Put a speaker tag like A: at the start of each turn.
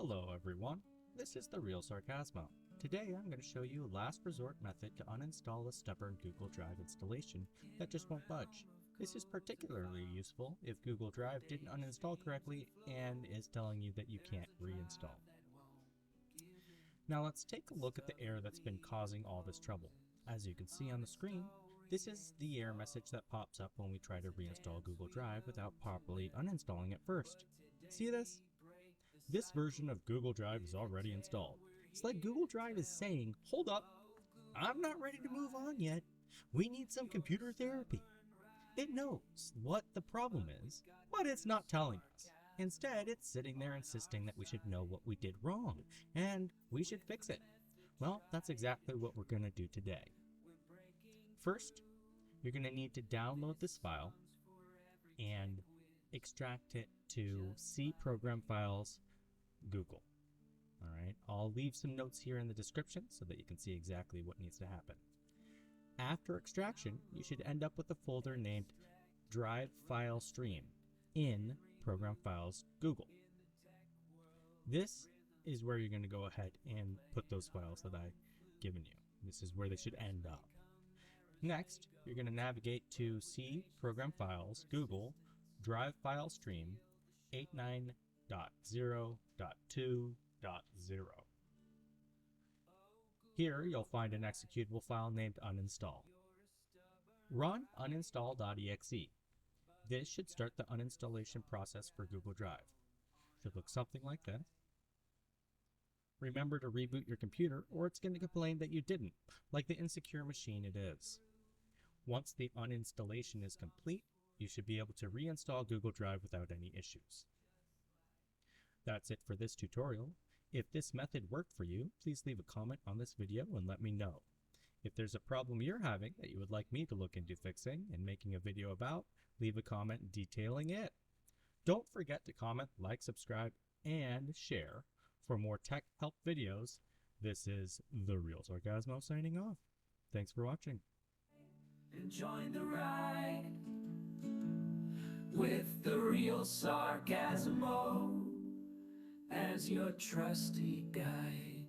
A: Hello everyone, this is TheRealSarcasmO. Today I'm going to show you a last resort method to uninstall a stubborn Google Drive installation that just won't budge. This is particularly useful if Google Drive didn't uninstall correctly and is telling you that you can't reinstall. Now let's take a look at the error that's been causing all this trouble. As you can see on the screen, this is the error message that pops up when we try to reinstall Google Drive without properly uninstalling it first. See this? This version of Google Drive is already installed. It's like Google Drive is saying, hold up, I'm not ready to move on yet. We need some computer therapy. It knows what the problem is, but it's not telling us. Instead, it's sitting there insisting that we should know what we did wrong, and we should fix it. Well, that's exactly what we're going to do today. First, you're going to need to download this file and extract it to C Program Files Google. Alright, I'll leave some notes here in the description so that you can see exactly what needs to happen. After extraction, you should end up with a folder named Drive File Stream in Program Files Google. This is where you're going to go ahead and put those files that I've given you. This is where they should end up. Next, you're going to navigate to C Program Files Google Drive File Stream 89.0.2.0. Here you'll find an executable file named uninstall. Run uninstall.exe. This should start the uninstallation process for Google Drive. Should look something like this. Remember to reboot your computer or it's going to complain that you didn't, like the insecure machine it is. Once the uninstallation is complete, you should be able to reinstall Google Drive without any issues. That's it for this tutorial. If this method worked for you, please leave a comment on this video and let me know. If there's a problem you're having that you would like me to look into fixing and making a video about, leave a comment detailing it. Don't forget to comment, like, subscribe, and share for more tech help videos. This is TheRealSarcasmO signing off. Thanks for watching.
B: And join the ride with TheRealSarcasmO as your trusty guide.